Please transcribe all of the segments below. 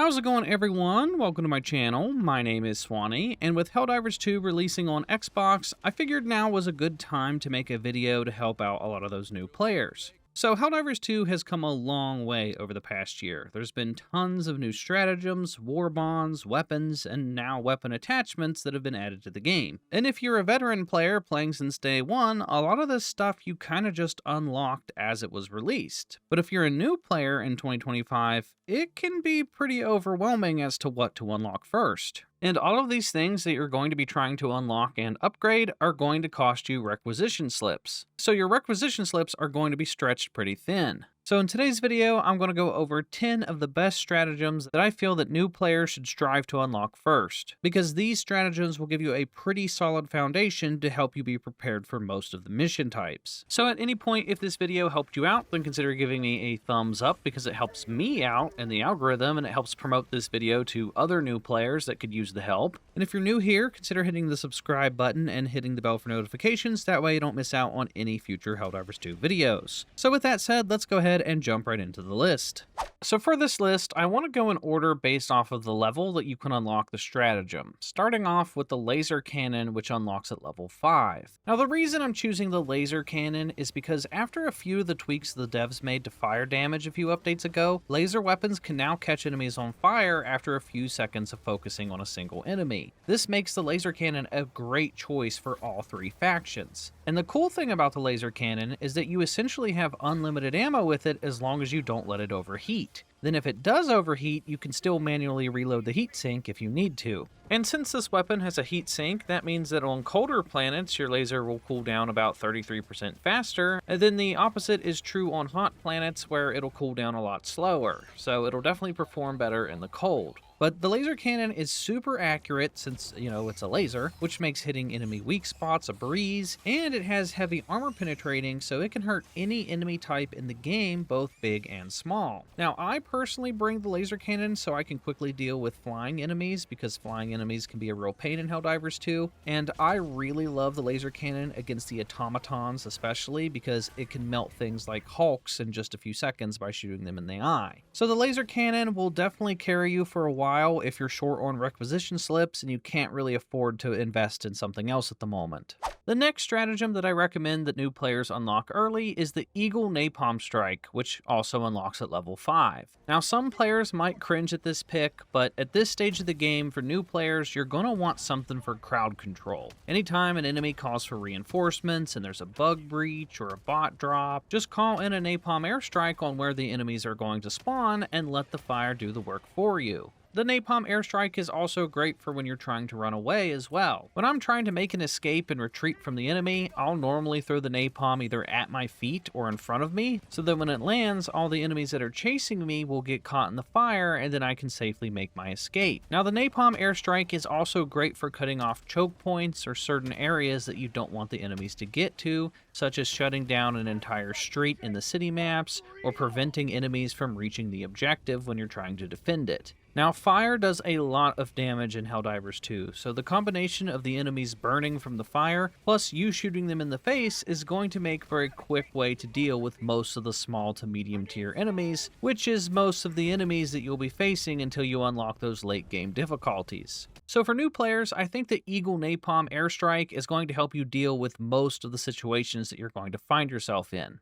How's it going, everyone? Welcome to my channel. My name is Swanee, and with Helldivers 2 releasing on Xbox, I figured now was a good time to make a video to help out a lot of those new players. So Helldivers 2 has come a long way over the past year. There's been tons of new stratagems, war bonds, weapons, and now weapon attachments that have been added to the game. And if you're a veteran player playing since day one, a lot of this stuff you kind of just unlocked as it was released. But if you're a new player in 2025, it can be pretty overwhelming as to what to unlock first. And all of these things that you're going to be trying to unlock and upgrade are going to cost you requisition slips. So your requisition slips are going to be stretched pretty thin. So in today's video, I'm going to go over 10 of the best stratagems that I feel that new players should strive to unlock first, because these stratagems will give you a pretty solid foundation to help you be prepared for most of the mission types. So at any point, if this video helped you out, then consider giving me a thumbs up because it helps me out in the algorithm and it helps promote this video to other new players that could use the help. And if you're new here, consider hitting the subscribe button and hitting the bell for notifications. That way you don't miss out on any future Helldivers 2 videos. So with that said, let's go ahead and jump right into the list. So for this list, I want to go in order based off of the level that you can unlock the stratagem, starting off with the laser cannon, which unlocks at level 5. Now the reason I'm choosing the laser cannon is because after a few of the tweaks the devs made to fire damage a few updates ago, laser weapons can now catch enemies on fire after a few seconds of focusing on a single enemy. This makes the laser cannon a great choice for all three factions. And the cool thing about the laser cannon is that you essentially have unlimited ammo with it as long as you don't let it overheat. Then if it does overheat, you can still manually reload the heat sink if you need to. And since this weapon has a heat sink, that means that on colder planets, your laser will cool down about 33% faster, and then the opposite is true on hot planets where it'll cool down a lot slower, so it'll definitely perform better in the cold. But the laser cannon is super accurate since, it's a laser, which makes hitting enemy weak spots a breeze, and it has heavy armor penetrating, so it can hurt any enemy type in the game, both big and small. Now, I personally bring the laser cannon so I can quickly deal with flying enemies, because flying enemies can be a real pain in Helldivers 2, and I really love the laser cannon against the automatons especially, because it can melt things like hulks in just a few seconds by shooting them in the eye. So the laser cannon will definitely carry you for a while if you're short on requisition slips and you can't really afford to invest in something else at the moment. The next stratagem that I recommend that new players unlock early is the Eagle Napalm Strike, which also unlocks at level 5. Now some players might cringe at this pick, but at this stage of the game for new players, you're going to want something for crowd control. Anytime an enemy calls for reinforcements and there's a bug breach or a bot drop, just call in a napalm airstrike on where the enemies are going to spawn and let the fire do the work for you. The napalm airstrike is also great for when you're trying to run away as well. When I'm trying to make an escape and retreat from the enemy, I'll normally throw the napalm either at my feet or in front of me, so that when it lands, all the enemies that are chasing me will get caught in the fire and then I can safely make my escape. Now the napalm airstrike is also great for cutting off choke points or certain areas that you don't want the enemies to get to, such as shutting down an entire street in the city maps or preventing enemies from reaching the objective when you're trying to defend it. Now, fire does a lot of damage in Helldivers 2, so the combination of the enemies burning from the fire, plus you shooting them in the face, is going to make for a quick way to deal with most of the small to medium tier enemies, which is most of the enemies that you'll be facing until you unlock those late game difficulties. So for new players, I think the Eagle Napalm Airstrike is going to help you deal with most of the situations that you're going to find yourself in.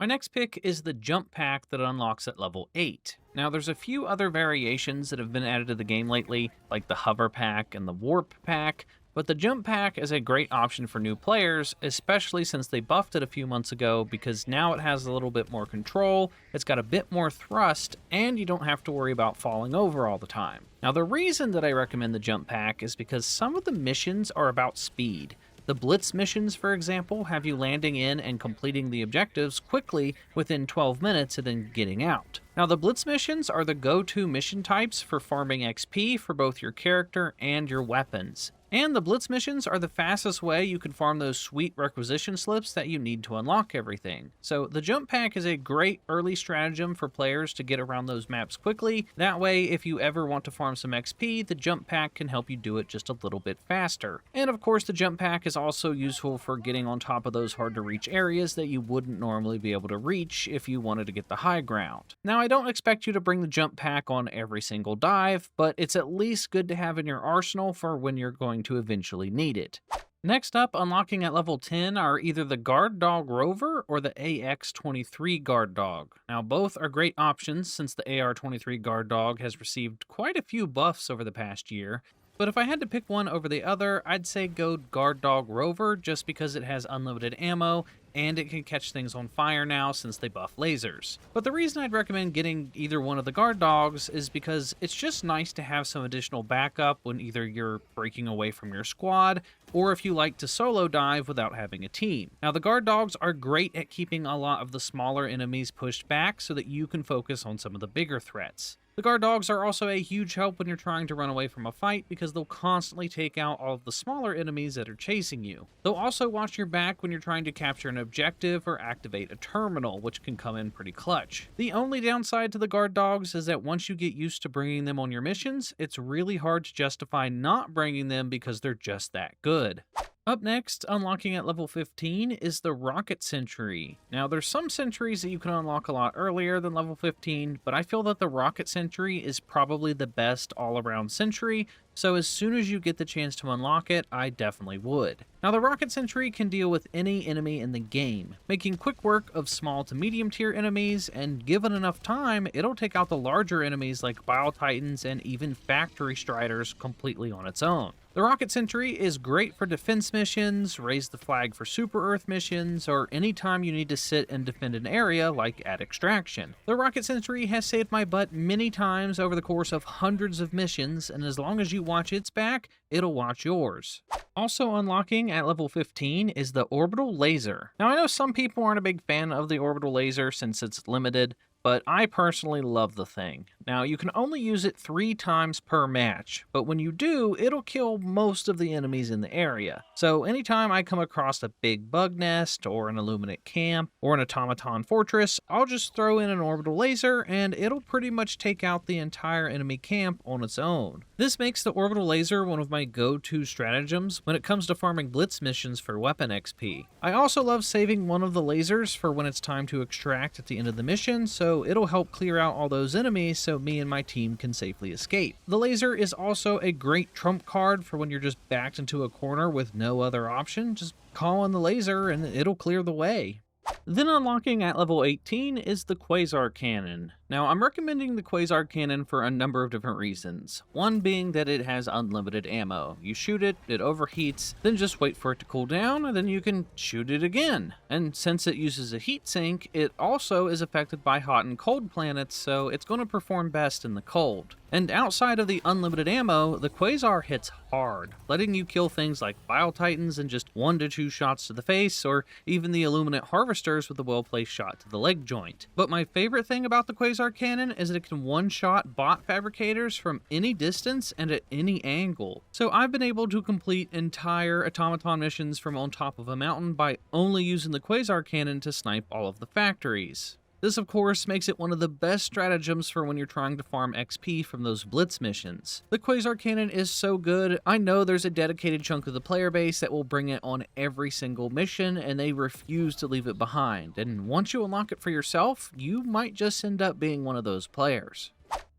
My next pick is the Jump Pack that unlocks at level 8. Now there's a few other variations that have been added to the game lately, like the Hover Pack and the Warp Pack, but the Jump Pack is a great option for new players, especially since they buffed it a few months ago, because now it has a little bit more control, it's got a bit more thrust, and you don't have to worry about falling over all the time. Now the reason that I recommend the Jump Pack is because some of the missions are about speed. The Blitz missions, for example, have you landing in and completing the objectives quickly within 12 minutes and then getting out. Now, the Blitz missions are the go-to mission types for farming XP for both your character and your weapons. And the Blitz missions are the fastest way you can farm those sweet requisition slips that you need to unlock everything. So the jump pack is a great early stratagem for players to get around those maps quickly. That way, if you ever want to farm some XP, the jump pack can help you do it just a little bit faster. And of course, the jump pack is also useful for getting on top of those hard to reach areas that you wouldn't normally be able to reach if you wanted to get the high ground. Now, I don't expect you to bring the jump pack on every single dive, but it's at least good to have in your arsenal for when you're going to eventually need it. Next up, unlocking at level 10 are either the Guard Dog Rover or the AX-23 Guard Dog. Now, both are great options since the AR-23 Guard Dog has received quite a few buffs over the past year. But if I had to pick one over the other, I'd say go Guard Dog Rover just because it has unlimited ammo and it can catch things on fire now since they buff lasers. But the reason I'd recommend getting either one of the guard dogs is because it's just nice to have some additional backup when either you're breaking away from your squad or if you like to solo dive without having a team. Now, the guard dogs are great at keeping a lot of the smaller enemies pushed back so that you can focus on some of the bigger threats. The guard dogs are also a huge help when you're trying to run away from a fight because they'll constantly take out all of the smaller enemies that are chasing you. They'll also watch your back when you're trying to capture an objective or activate a terminal, which can come in pretty clutch. The only downside to the guard dogs is that once you get used to bringing them on your missions, it's really hard to justify not bringing them because they're just that good. Up next, unlocking at level 15 is the Rocket Sentry. Now, there's some sentries that you can unlock a lot earlier than level 15, but I feel that the Rocket Sentry is probably the best all-around sentry, so as soon as you get the chance to unlock it, I definitely would. Now, the Rocket Sentry can deal with any enemy in the game, making quick work of small to medium tier enemies, and given enough time, it'll take out the larger enemies like Bile Titans and even Factory Striders completely on its own. The Rocket Sentry is great for defense missions, raise the flag for Super Earth missions, or anytime you need to sit and defend an area like at Extraction. The Rocket Sentry has saved my butt many times over the course of hundreds of missions, and as long as you watch its back, it'll watch yours. Also unlocking at level 15 is the Orbital Laser. Now, I know some people aren't a big fan of the Orbital Laser since it's limited, but I personally love the thing. Now, you can only use it 3 times per match, but when you do, it'll kill most of the enemies in the area. So anytime I come across a big bug nest, or an Illuminate camp, or an automaton fortress, I'll just throw in an orbital laser, and it'll pretty much take out the entire enemy camp on its own. This makes the orbital laser one of my go-to stratagems when it comes to farming blitz missions for weapon XP. I also love saving one of the lasers for when it's time to extract at the end of the mission, so it'll help clear out all those enemies so me and my team can safely escape. The laser is also a great trump card for when you're just backed into a corner with no other option. Just call on the laser and it'll clear the way. Then unlocking at level 18 is the Quasar Cannon. Now, I'm recommending the Quasar Cannon for a number of different reasons. One being that it has unlimited ammo. You shoot it, it overheats, then just wait for it to cool down, and then you can shoot it again. And since it uses a heat sink, it also is affected by hot and cold planets, so it's going to perform best in the cold. And outside of the unlimited ammo, the Quasar hits hard, letting you kill things like Bile Titans in just 1 to 2 shots to the face, or even the Illuminate Harvesters with a well-placed shot to the leg joint. But my favorite thing about the Quasar Cannon is that it can one-shot bot fabricators from any distance and at any angle. So I've been able to complete entire automaton missions from on top of a mountain by only using the Quasar Cannon to snipe all of the factories. This, of course, makes it one of the best stratagems for when you're trying to farm XP from those blitz missions. The Quasar Cannon is so good, I know there's a dedicated chunk of the player base that will bring it on every single mission, and they refuse to leave it behind. And once you unlock it for yourself, you might just end up being one of those players.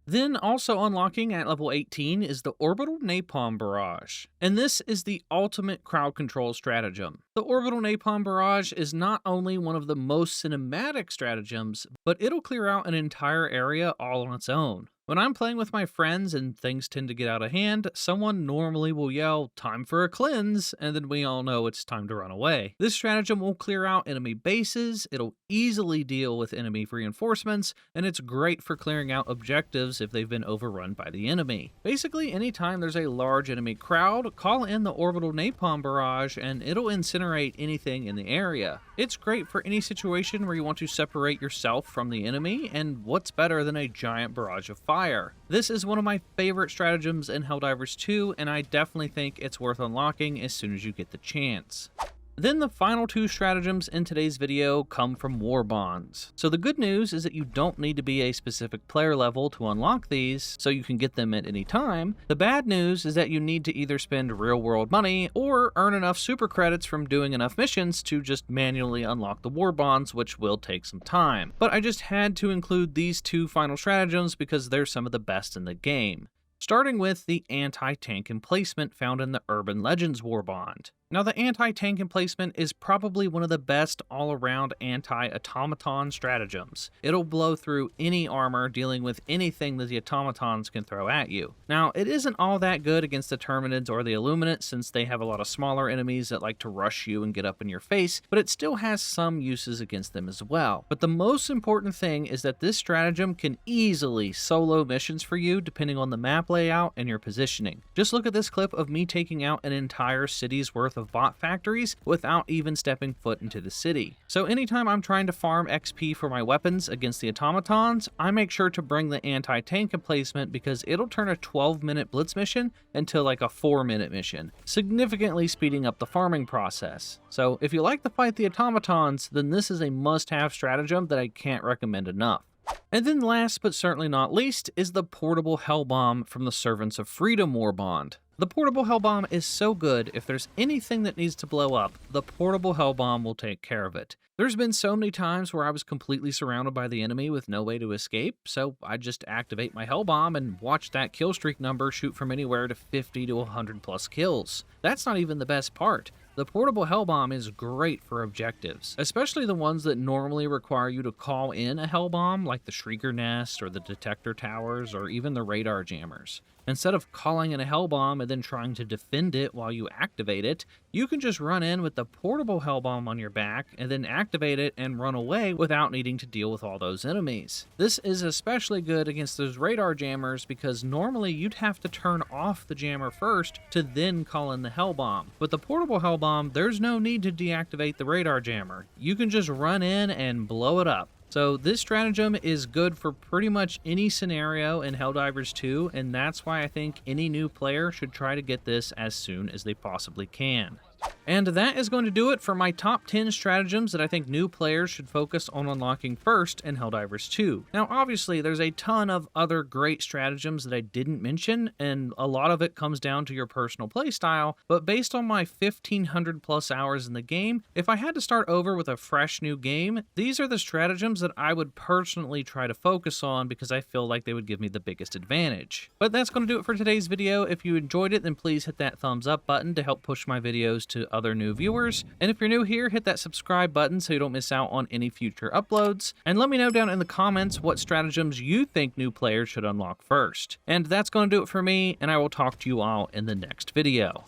Then also unlocking at level 18 is the Orbital Napalm Barrage, and this is the ultimate crowd control stratagem. The Orbital Napalm Barrage is not only one of the most cinematic stratagems, but it'll clear out an entire area all on its own. When I'm playing with my friends and things tend to get out of hand, someone normally will yell, "Time for a cleanse," and then we all know it's time to run away. This stratagem will clear out enemy bases, it'll easily deal with enemy reinforcements, and it's great for clearing out objectives if they've been overrun by the enemy. Basically, anytime there's a large enemy crowd, call in the Orbital Napalm Barrage and it'll incinerate anything in the area. It's great for any situation where you want to separate yourself from the enemy, and what's better than a giant barrage of fire Fire. This is one of my favorite stratagems in Helldivers 2, and I definitely think it's worth unlocking as soon as you get the chance. Then the final two stratagems in today's video come from war bonds. So the good news is that you don't need to be a specific player level to unlock these, so you can get them at any time. The bad news is that you need to either spend real world money or earn enough super credits from doing enough missions to just manually unlock the war bonds, which will take some time. But I just had to include these two final stratagems because they're some of the best in the game. Starting with the anti-tank emplacement found in the Urban Legends war bond. Now, the anti-tank emplacement is probably one of the best all-around anti-automaton stratagems. It'll blow through any armor dealing with anything that the automatons can throw at you. Now, it isn't all that good against the Terminids or the Illuminates since they have a lot of smaller enemies that like to rush you and get up in your face, but it still has some uses against them as well. But the most important thing is that this stratagem can easily solo missions for you depending on the map layout and your positioning. Just look at this clip of me taking out an entire city's worth of bot factories without even stepping foot into the city. So anytime I'm trying to farm XP for my weapons against the automatons, I make sure to bring the anti-tank emplacement because it'll turn a 12-minute blitz mission into like a 4-minute mission, significantly speeding up the farming process. So if you like to fight the automatons, then this is a must-have stratagem that I can't recommend enough. And then last but certainly not least is the portable hell bomb from the Servants of Freedom war bond. The portable hell bomb is so good, if there's anything that needs to blow up, the portable hell bomb will take care of it. There's been so many times where I was completely surrounded by the enemy with no way to escape, so I just activate my hell bomb and watch that kill streak number shoot from anywhere to 50 to 100 plus kills. That's not even the best part. The portable hell bomb is great for objectives, especially the ones that normally require you to call in a hell bomb, like the Shrieker Nest or the Detector Towers or even the Radar Jammers. Instead of calling in a hell bomb and then trying to defend it while you activate it, you can just run in with the portable hell bomb on your back and then activate it and run away without needing to deal with all those enemies. This is especially good against those radar jammers because normally you'd have to turn off the jammer first to then call in the hell bomb. With the portable hell bomb, there's no need to deactivate the radar jammer. You can just run in and blow it up. So this stratagem is good for pretty much any scenario in Helldivers 2, and that's why I think any new player should try to get this as soon as they possibly can. And that is going to do it for my top 10 stratagems that I think new players should focus on unlocking first in Helldivers 2. Now obviously there's a ton of other great stratagems that I didn't mention, and a lot of it comes down to your personal playstyle, but based on my 1500 plus hours in the game, if I had to start over with a fresh new game, these are the stratagems that I would personally try to focus on because I feel like they would give me the biggest advantage. But that's going to do it for today's video. If you enjoyed it, then please hit that thumbs up button to help push my videos to other new viewers. And if you're new here, hit that subscribe button so you don't miss out on any future uploads. And let me know down in the comments what stratagems you think new players should unlock first. And that's going to do it for me, and I will talk to you all in the next video.